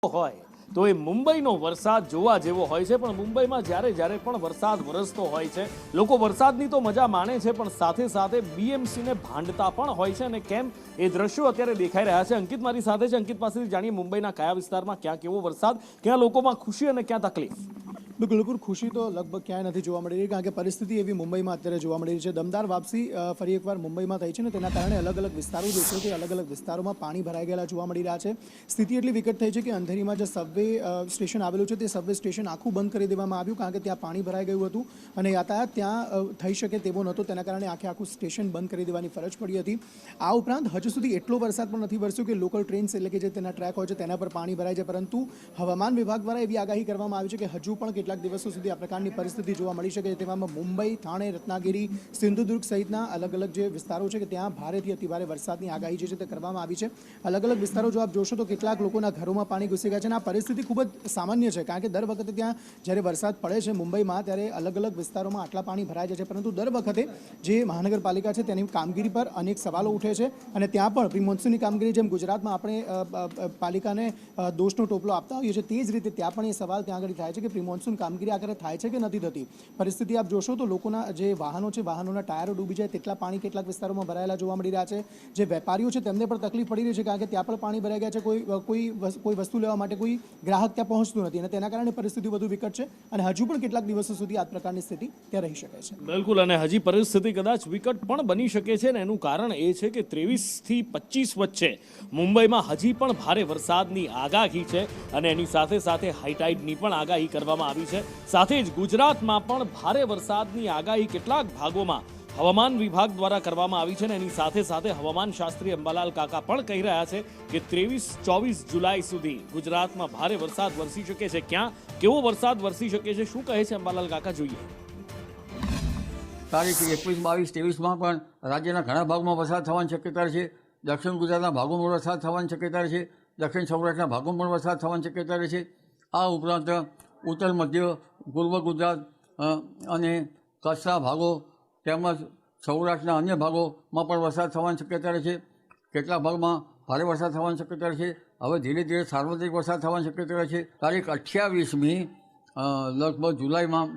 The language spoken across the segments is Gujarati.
હોય તો એ મુંબઈનો વરસાદ જોવા જેવો હોય છે, પણ મુંબઈમાં જ્યારે પણ વરસાદ વરસતો હોય છે લોકો વરસાદની તો મજા માણે છે, પણ સાથે સાથે બીએમસીને ભાંડતા પણ હોય છે. અને કેમ એ દ્રશ્યો અત્યારે દેખાઈ રહ્યા છે. અંકિત મારી સાથે છે. અંકિત પાસેથી જાણીએ મુંબઈના કયા વિસ્તારમાં ક્યાં કેવો વરસાદ, ક્યાં લોકોમાં ખુશી અને ક્યાં તકલીફ. બિલકુલ ખુશી તો લગભગ ક્યાંય નથી જોવા મળી રહી, કારણ કે પરિસ્થિતિ એવી મુંબઈમાં અત્યારે જોવા મળી રહી છે. દમદાર વાપસી ફરી એકવાર મુંબઈમાં થઈ છે ને તેના કારણે અલગ અલગ વિસ્તારો જે છે તે અલગ અલગ વિસ્તારોમાં પાણી ભરાઈ ગયેલા જોવા મળી રહ્યા છે. સ્થિતિ એટલી વિકટ થઈ છે કે અંધેરીમાં જે સબવે સ્ટેશન આવેલું છે તે સબવે સ્ટેશન આખું બંધ કરી દેવામાં આવ્યું, કારણ કે ત્યાં પાણી ભરાઈ ગયું હતું અને યાતાયાત ત્યાં થઈ શકે તેવો નહોતો. તેના કારણે આખું સ્ટેશન બંધ કરી દેવાની ફરજ પડી હતી. આ ઉપરાંત હજુ સુધી એટલો વરસાદ પણ નથી વરસ્યો કે લોકલ ટ્રેન્સ એટલે કે જે તેના ટ્રેક હોય છે તેના પર પાણી ભરાય છે, પરંતુ હવામાન વિભાગ દ્વારા એવી આગાહી કરવામાં આવી છે કે હજુ પણ કેટલાક દિવસો સુધી આ પ્રકારની પરિસ્થિતિ જોવા મળી શકે છે. તેવામાં મુંબઈ, થાણે, રત્નાગીરી, સિંધુદુર્ગ સહિતના અલગ અલગ જે વિસ્તારો છે કે ત્યાં ભારેથી અતિભારે વરસાદની આગાહી જે છે તે કરવામાં આવી છે. અલગ અલગ વિસ્તારો જો આપ જોશો તો કેટલાક લોકોના ઘરોમાં પાણી ઘૂસી ગયા છે અને આ પરિસ્થિતિ ખૂબ જ સામાન્ય છે, કારણ કે દર વખતે ત્યાં જ્યારે વરસાદ પડે છે મુંબઈમાં ત્યારે અલગ અલગ વિસ્તારોમાં આટલા પાણી ભરાઈ જાય છે, પરંતુ દર વખતે જે મહાનગરપાલિકા છે તેની કામગીરી પર અનેક સવાલો ઉઠે છે અને ત્યાં પણ પ્રી મોન્સૂનની કામગીરી જેમ ગુજરાતમાં આપણે પાલિકાને દોષનો ટોપલો આપતા હોઈએ છીએ, તે જ રીતે ત્યાં પણ એ સવાલ ત્યાં આગળ થાય છે કે પ્રી મોન્સૂન કામગીરી આખરે થાય છે કે નથી થતી. પરિસ્થિતિ આપ જોશો તો લોકોના જે વાહનો છે વાહનોના ટાયરો ડૂબી જાય તેટલા પાણી કેટલાક વિસ્તારોમાં ભરાયેલા જોવા મળી રહ્યા છે. જે વેપારીઓ છે તેમને પણ તકલીફ પડી રહી છે, કારણ કે ત્યાં પણ પાણી ભરાઈ ગયા છે. કોઈ વસ્તુ લેવા માટે કોઈ ગ્રાહક ત્યાં પહોંચતું નથી અને તેના કારણે પરિસ્થિતિ વધુ વિકટ છે અને હજુ પણ કેટલાક દિવસો સુધી આ પ્રકારની સ્થિતિ ત્યાં રહી શકે છે. બિલકુલ, અને હજી પરિસ્થિતિ કદાચ વિકટ પણ બની શકે છે ને એનું કારણ એ છે કે 23 થી 25 વચ્ચે મુંબઈમાં હજી પણ ભારે વરસાદની આગાહી છે અને એની સાથે સાથે હાઈટાઈડની પણ આગાહી કરવામાં આવી છે. સાથે જ ગુજરાતમાં પણ ભારે વરસાદની આગાહી કેટલાક ભાગોમાં હવામાન વિભાગ દ્વારા કરવામાં આવી છે અને એની સાથે સાથે હવામાન શાસ્ત્રી અંબાલાલ કાકા પણ કહી રહ્યા છે કે 23-24 જુલાઈ સુધી ગુજરાતમાં ભારે વરસાદ વરસી શકે છે. ક્યાં કેવો વરસાદ વરસી શકે છે, શું કહે છે અંબાલાલ કાકા, જોઈએ. તારીખ 21, 22, 23માં પણ રાજ્યના ઘણા ભાગમાં વરસાદ થવાની શક્યતા છે. દક્ષિણ ગુજરાતના ભાગોમાં વરસાદ થવાની શક્યતા છે. દક્ષિણ સૌરાષ્ટ્રના ભાગોમાં પણ વરસાદ થવાની શક્યતા છે. આ ઉપરાંત ઉત્તર મધ્ય પૂર્વ ગુજરાત અને કચ્છના ભાગો તેમજ સૌરાષ્ટ્રના અન્ય ભાગોમાં પણ વરસાદ થવાની શક્યતા છે. કેટલાક ભાગમાં ભારે વરસાદ થવાની શક્યતા છે. હવે ધીરે ધીરે સાર્વત્રિક વરસાદ થવાની શક્યતા છે. તારીખ 28મી લગભગ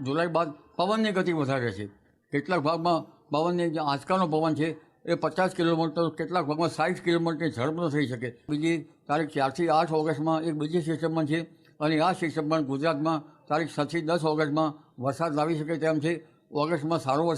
જુલાઈ બાદ પવનની ગતિ વધારે છે. કેટલાક ભાગમાં પવનની જે આંચકાનો પવન છે એ 50 કિલોમીટર, કેટલાક ભાગમાં 60 કિલોમીટરની ઝડપનો થઈ શકે. બીજી તારીખ 4 થી 8 ઓગસ્ટમાં એક બીજી સિસ્ટમ પણ છે અને આ સિસ્ટમ પણ ગુજરાતમાં તારીખ 6 થી 10 ઓગસ્ટમાં વરસાદ લાવી શકે તેમ છે. ઓગસ્ટમાં સારો વરસાદ